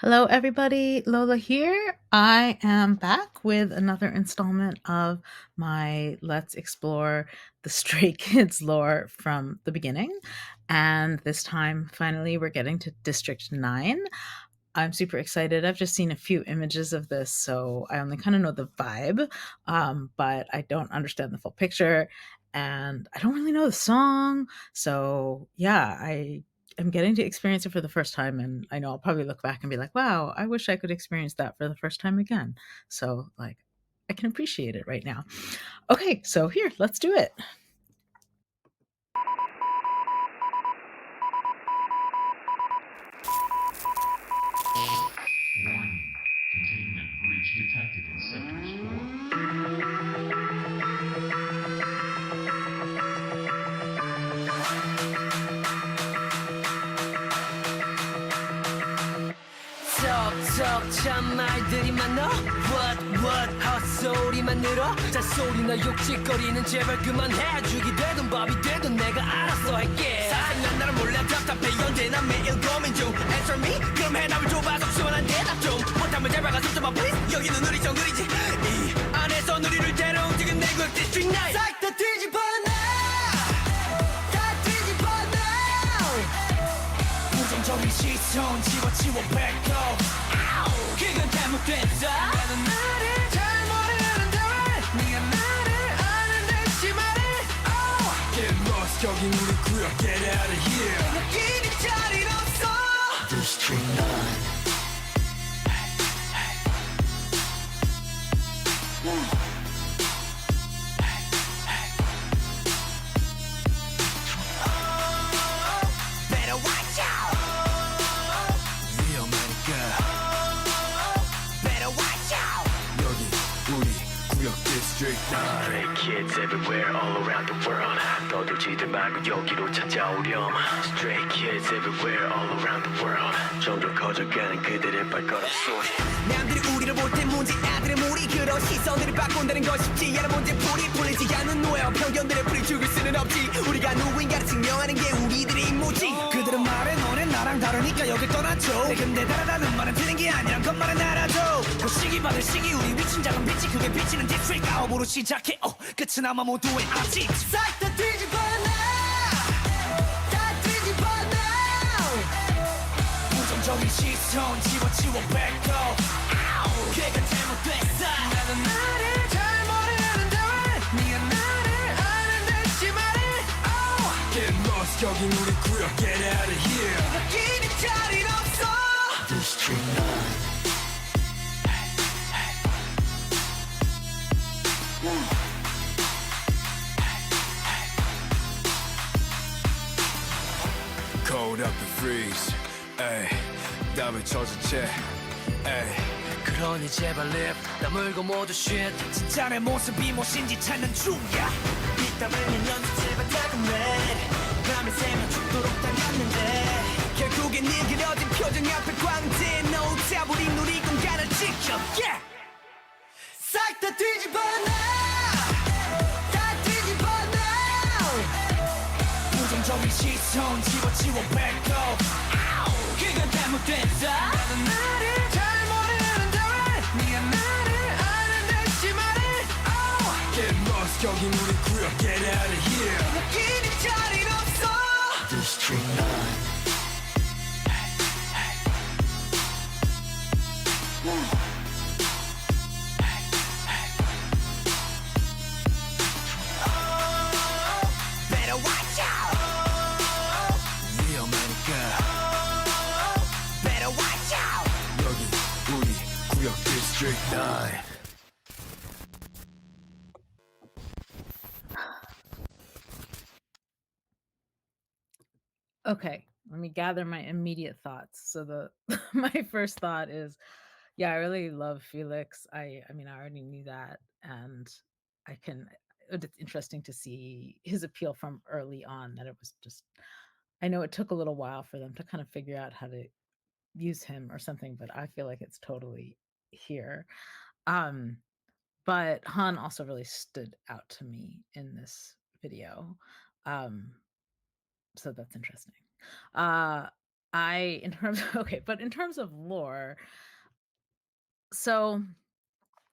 Hello, everybody. Lola here. I am back with another installment of my Let's Explore the Stray Kids lore from the beginning. And this time, finally, we're getting to District 9. I'm super excited. I've just seen a few images of this, so I only kind of know the vibe, but I don't understand the full picture. And I don't really know the song. So, yeah, I am getting to experience it for the first time. And I know I'll probably look back and be like, wow, I wish I could experience that for the first time again. So, like, I can appreciate it right now. Okay, so here, let's do it. Warning. Containment breach detected in sectors 4. 척척 참 말들이 많어 what 헛소리만 늘어 잔소리나 욕짓거리는 제발 그만해 죽이 되든 밥이 되든 내가 알아서 할게 사생난 나를 몰라 답답해 연대나 매일 고민 중 Answer me 그럼 해답을 줘봐 속 시원한 대답 좀 못하면 제발 가슴 좀 please 여기는 우리 정글이지 이 안에서 우리를 데려 움직인 내 국 District 9 싹 다 뒤집어 부정적인 시선 지워 back up 그건 잘못됐어 나는 나를 잘 모르는데 왜 네가 나를 아는 듯이 말해 Get lost 여긴 우리 구역 Get out of here 여기는 자리 없어 District 9 Better watch out 위험하니까 Better watch out 여기 우리 구역 District 9 Stray kids everywhere all around the world 떠들지들 말고 여기로 찾아오렴 Stray kids everywhere all around the world 점점 커져가는 그들의 발걸음 소리 남들이 우리를 볼 때 문제 아들의 무리 그런 시선들을 바꾼다는 건 쉽지 않은 문제 풀이 풀리지 않는 노예와 편견들의 풀이 죽일 수는 없지 우리가 누구인가를 증명하는 게 우리들의 임무지 그들은 말해 너네 나랑 다르니까 여길 떠났죠 근데 다르다는 말은 틀린 게 아니란 것만은 알아줘 그 시기 받을 시기 우리 미친 작은 빛이 그게 비치는 디스트릭 아홉으로 시작해 끝은 아마 모두의 아직 싹 다 뒤집어 다 뒤집어 부정적인 시선 지워 back up 걔가 잘못됐어 나는 나를 잘 모르는데 왜 네가 나를 아는 듯이 말해 Get lost 여긴 우리 구역 Get out of here 여기는 자리 없어 District 9 Cold up and freeze 에이 땀을 젖은 채 에이 그러니 제발 립 다물고 모두 shit 진짜 내 모습이 무엇인지 찾는 중이야 빗땀을린 연습 제발 다금해 밤을 새면 죽도록 당했는데 결국엔 일그러진 표정 앞에 광대 노자 우리 누리 공간을 지켜 yeah! 싹 다 뒤집어 다 뒤집어 부정적인 시선 지워 back up 그건 잘못됐어 나는 나를 잘 모르는데 왜 네가 나를 아는 듯이 말해 Get lost 여긴 우리 구역 Get out of here 여기는 자리 없어 District 9 Better watch out 위험하니까 Better watch out 여긴 우리 구역 District 9 Okay, let me gather my immediate thoughts. So the my first thought is, yeah, I really love Felix. I mean, I already knew that, and I can. It's interesting to see his appeal from early on. That it was just. I know it took a little while for them to kind of figure out how to use him or something, but I feel like it's totally here. Um, but Han also really stood out to me in this video. Um, so that's interesting. Uh, I in terms okay, but in terms of lore, so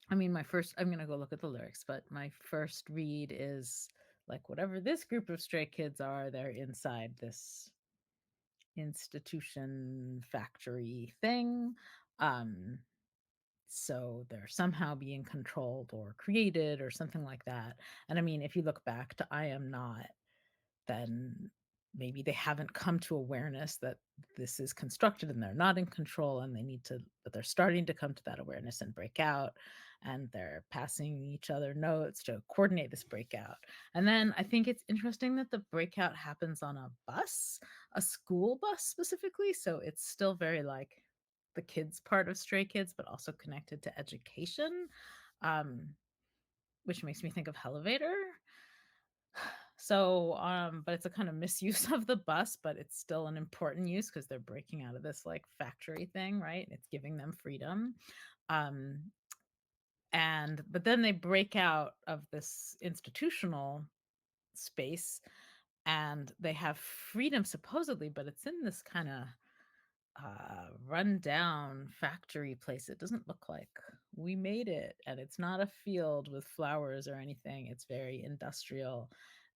I mean, I'm gonna go look at the lyrics, but my first read is like whatever this group of stray kids are, they're inside this institution factory thing. Um, so they're somehow being controlled or created or something like that. And I mean, if you look back to I Am Not, then maybe they haven't come to awareness that this is constructed and they're not in control and they need to, but they're starting to come to that awareness and break out, and they're passing each other notes to coordinate this breakout. And then I think it's interesting that the breakout happens on a bus, a school bus specifically, so it's still very like the kids part of Stray Kids but also connected to education, um, which makes me think of Elevator. So, but it's a kind of misuse of the bus, but it's still an important use because they're breaking out of this like factory thing, right? It's giving them freedom. Um, and but then they break out of this institutional space and they have freedom supposedly, but it's in this kind of rundown factory place. It doesn't look like we made it, and it's not a field with flowers or anything. It's very industrial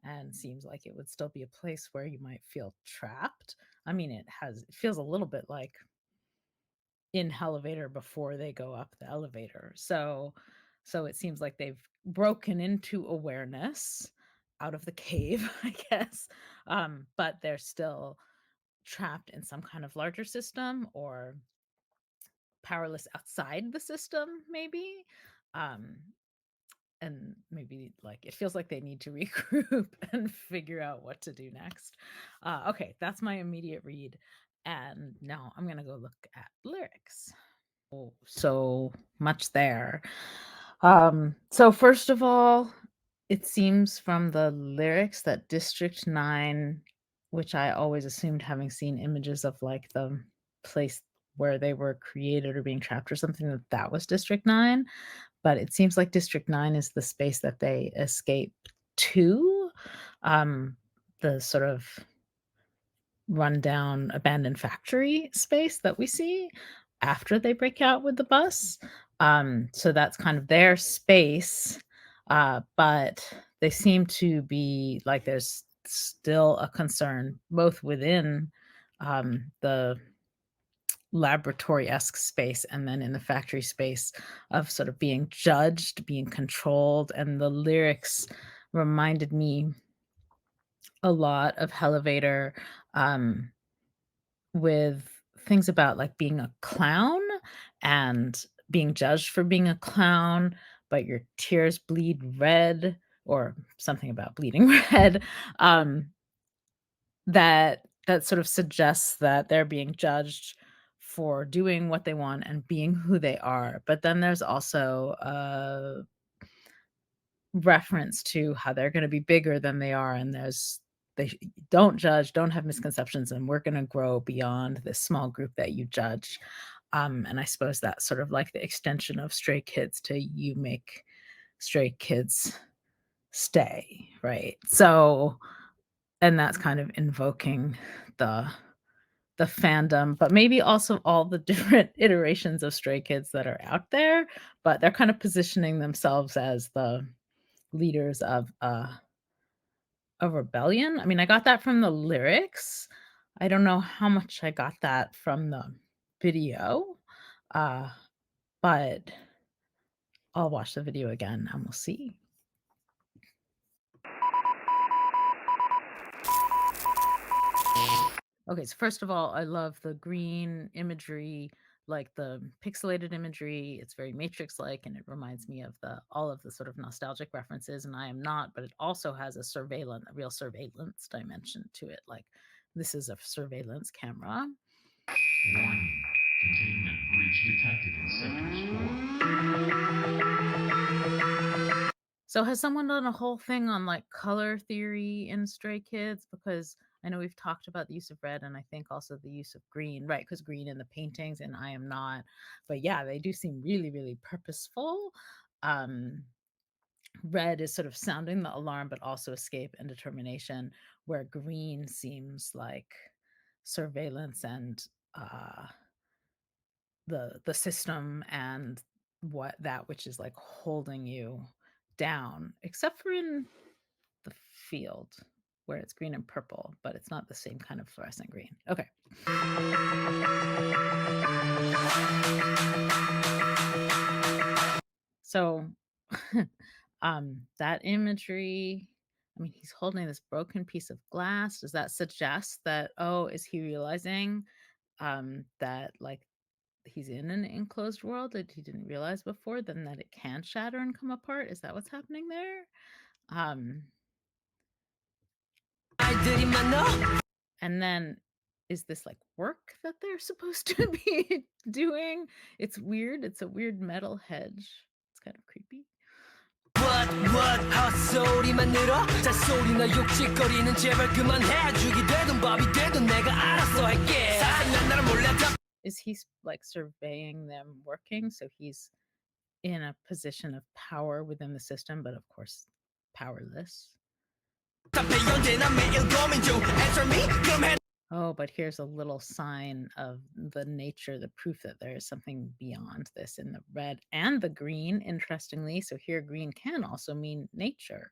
and seems like it would still be a place where you might feel trapped. I mean, it feels a little bit like in elevator before they go up the elevator. So it seems like they've broken into awareness out of the cave, I guess. But they're still trapped in some kind of larger system or powerless outside the system, maybe. Um, and maybe like it feels like they need to regroup and figure out what to do next. Okay, that's my immediate read. And now I'm going to go look at lyrics. Oh, so much there. So first of all, it seems from the lyrics that District 9, which I always assumed having seen images of like the place where they were created or being trapped or something, that that was District 9, but it seems like District 9 is the space that they escape to. Um, the sort of rundown abandoned factory space that we see after they break out with the bus. So that's kind of their space, but they seem to be like there's still a concern both within the laboratory-esque space and then in the factory space of sort of being judged, being controlled. And the lyrics reminded me a lot of Elevator, um, with things about like being a clown and being judged for being a clown, but your tears bleed red or something about bleeding red. Um, that sort of suggests that they're being judged for doing what they want and being who they are. But then there's also a reference to how they're gonna be bigger than they are, and they don't judge, don't have misconceptions, and we're gonna grow beyond this small group that you judge. And I suppose that's sort of like the extension of Stray Kids to you make Stray Kids stay, right? So and that's kind of invoking the the fandom, but maybe also all the different iterations of Stray Kids that are out there, but they're kind of positioning themselves as the leaders of a rebellion. I mean, I got that from the lyrics. I don't know how much I got that from the video, uh, but I'll watch the video again and we'll see. Okay, so first of all, I love the green imagery, like the pixelated imagery. It's very Matrix-like, and it reminds me of the all of the sort of nostalgic references. And I am not, but it also has a real surveillance dimension to it. Like this is a surveillance camera. Warning. Containment breach detected in sectors 4. So has someone done a whole thing on like color theory in Stray Kids? Because I know we've talked about the use of red and I think also the use of green, right? Because green in the paintings and I am not. But yeah, they do seem really, really purposeful. Um, red is sort of sounding the alarm, but also escape and determination, where green seems like surveillance and the system and that which is like holding you down, except for in the field where it's green and purple, but it's not the same kind of fluorescent green. Okay. So that imagery, I mean, he's holding this broken piece of glass. Does that suggest that, oh, is he realizing that like he's in an enclosed world that he didn't realize before, then that it can shatter and come apart? Is that what's happening there? Um, and then is this like work that they're supposed to be doing? It's weird. It's a weird metal hedge. It's kind of creepy. what 헛소리만 늘어 잔소리나 욕짓거리는 제발 그만해 죽이 되든 밥이 되든 내가 알아서 할게 사생난 나를 몰래 다 Is he like surveying them working? So he's in a position of power within the system, but of course powerless. 답해 언제나 매일 고민 중 Answer me 그럼 해 Oh, but here's a little sign of the nature, the proof that there is something beyond this in the red and the green, interestingly. So here, green can also mean nature.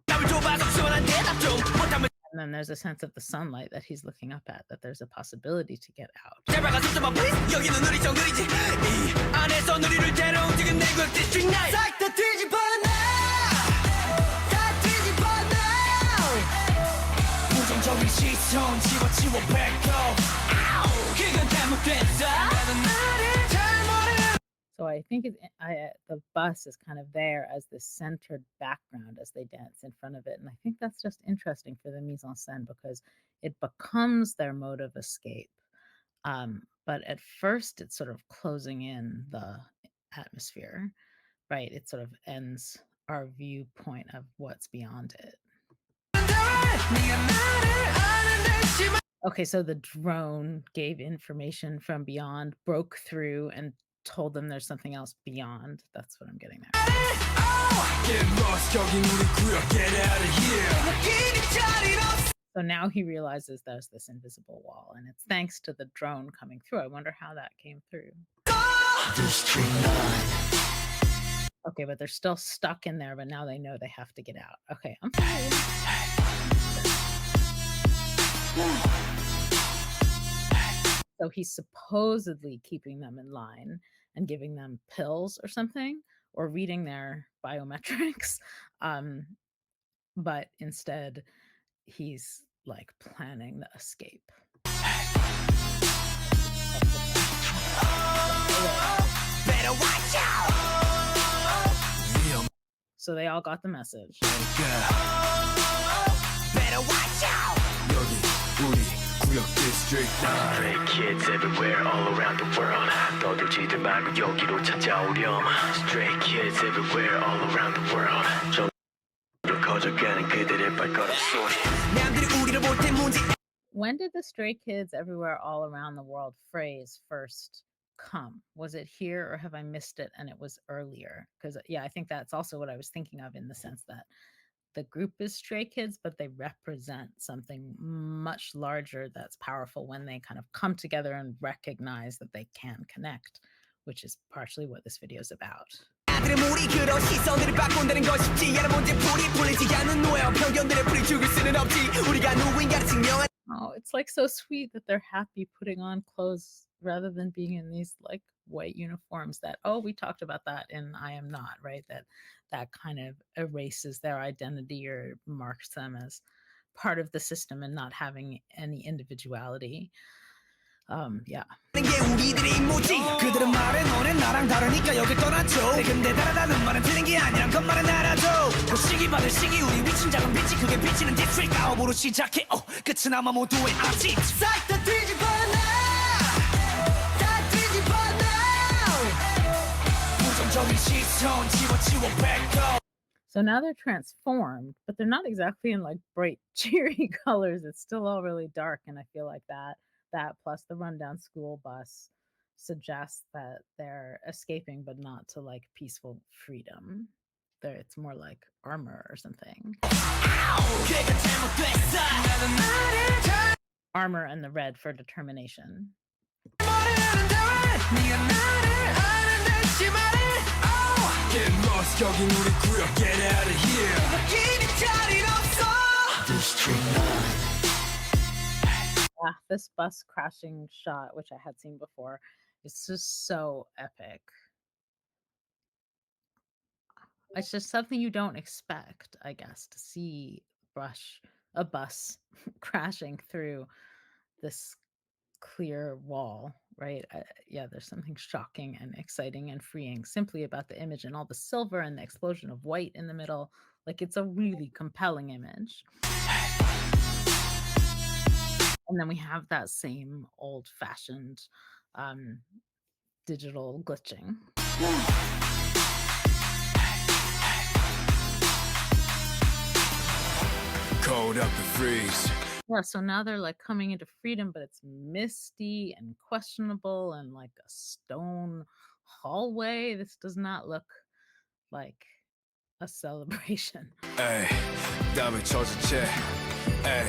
답을 줘봐서 시원한 대답 좀 못하면 And then there's a sense of the sunlight that he's looking up at, that there's a possibility to get out. 제발 가서 좀 please 여기는 우리 정글이지 이 안에서 우리를 데려 움직인 내국 디스트릭 나이 싹다 뒤집어 다 뒤집어 부정적인 시선 지워 그건 잘못됐다 나는 나를 잘못해 So I think the bus is kind of there as this centered background as they dance in front of it. And I think that's just interesting for the mise en scène because it becomes their mode of escape. But at first, it's sort of closing in the atmosphere, right? It sort of ends our viewpoint of what's beyond it. Okay, so the drone gave information from beyond, broke through, and told them there's something else beyond. That's what I'm getting there. Get lost 여긴 우리 구역 Get out of here So now he realizes there's this invisible wall, and it's thanks to the drone coming through. I wonder how that came through. Okay, but they're still stuck in there, but now they know they have to get out. Okay, I'm So he's supposedly keeping them in line and giving them pills or something, or reading their biometrics. But instead, he's like planning the escape. Better watch out So they all got the message. Better watch out 여기 우리 구역 district 9 Stray kids everywhere all around the world 떠들지들 말고 여기로 찾아오렴 Stray kids everywhere all around the world 점점 커져가는 그들의 발걸음 소리 남들이 우리를 볼 때 문제 When did the stray kids everywhere all around the world phrase first come? Was it here or have I missed it and it was earlier? Because, yeah, I think that's also what I was thinking of in the sense that the group is stray kids, but they represent something much larger that's powerful when they kind of come together and recognize that they can connect, which is partially what this video is about. 아들의 물이 그런 시선들을 바꾼다는 건 쉽지 않은 문제 풀리지 않는 노예와 편견들의 풀이 죽을 수는 없지 우리가 누구인가를 증명한 Oh, it's like so sweet that they're happy putting on clothes rather than being in these like white uniforms that, oh, we talked about that in I Am Not, right? That kind of erases their identity or marks them as part of the system and not having any individuality. Yeah. 게 우리들의 임무지 그들은 말해 너네 나랑 다르니까 여길 떠났죠 근데 다르다는 말은 틀린 게 아니란 것만은 알아줘 보시기 받을 시기 우리 위친 작은 빛이 그게 비치는 디스트릭 아홉으로 시작해 끝은 아마 모두의 아직 싹 다 뒤집어 다 뒤집어 부정적인 시선 지워 back up So now they're transformed, but they're not exactly in like bright, cheery colors. It's still all really dark. And I feel like that plus the rundown school bus suggests that they're escaping, but not to like peaceful freedom. It's more like armor or something. armor and the red for determination. Get lost, 여긴 우리 구역. Get out of here. Yeah, this bus crashing shot, which I had seen before, is just so epic. It's just something you don't expect, I guess, to see a bus crashing through this clear wall, right? Yeah, there's something shocking and exciting and freeing simply about the image and all the silver and the explosion of white in the middle. Like, it's a really compelling image. And then we have that same old-fashioned digital glitching. Cold up to freeze. Yeah, so now they're like coming into freedom, but it's misty and questionable and like a stone hallway. This does not look like a celebration. Ay, 땀에 젖은 채. Ay,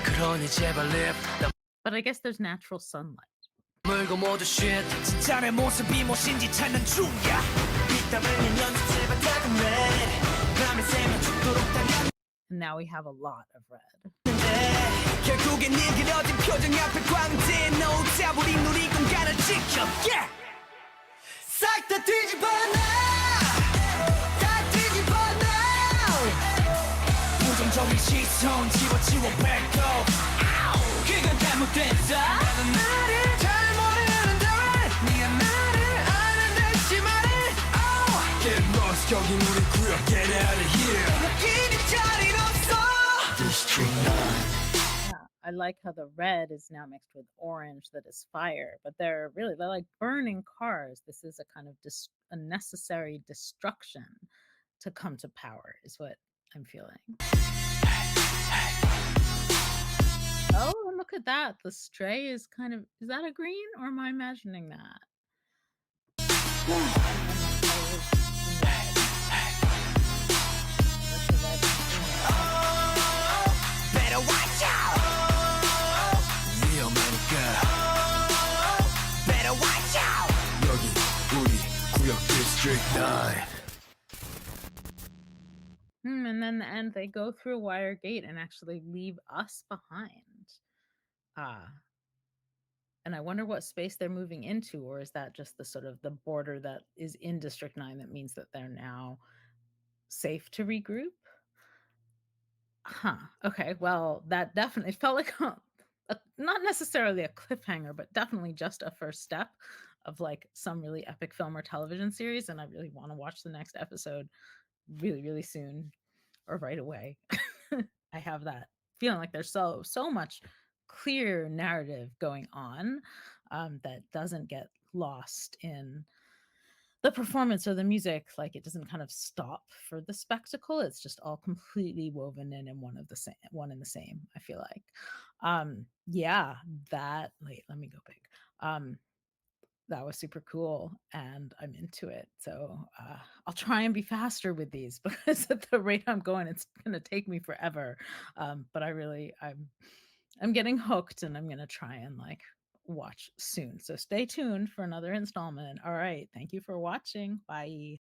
그러니 제발 live. But I guess there's natural sunlight. 물고 모두 shit 진짜 내 모습이 무엇인지 찾는 중이야 빗땀을 연습해봐 작은 red 밤을 새며 죽도록 달려 And now we have a lot of red. 결국엔 일그러진 표정 앞에 광대에 놓자 우리 누리 공간을 지켜 yeah! 싹 다 뒤집어 다 뒤집어 부정적인 시선 지워 back up 그건 잘못됐다 나는 나를 잘 모르는데 네가 나를 아는 듯이 말해 Get lost, 여긴 우리 구역. Get out of here. 여기는 자리 없어 Yeah, I like how the red is now mixed with orange that is fire, but they're like burning cars. This is a kind of a necessary destruction to come to power is what I'm feeling. Oh, and look at that. The stray is is that a green or am I imagining that? Better watch out 위험하니까. Better watch out 여기 우리 구역 District 9. And then the end, they go through a wire gate and actually leave us behind. And I wonder what space they're moving into, or is that just the sort of the border that is in District 9 that means that they're now safe to regroup? Huh. Okay. Well, that definitely felt like not necessarily a cliffhanger, but definitely just a first step of like some really epic film or television series. And I really want to watch the next episode really, really soon or right away. I have that feeling like there's so much clear narrative going on that doesn't get lost in the performance or the music. Like, it doesn't kind of stop for the spectacle. It's just all completely woven in one in the same, I feel like. Yeah, let me go big. That was super cool and I'm into it. So I'll try and be faster with these because at the rate I'm going, it's gonna take me forever. But I'm getting hooked and I'm gonna try and like watch soon. So stay tuned for another installment. All right. Thank you for watching. Bye.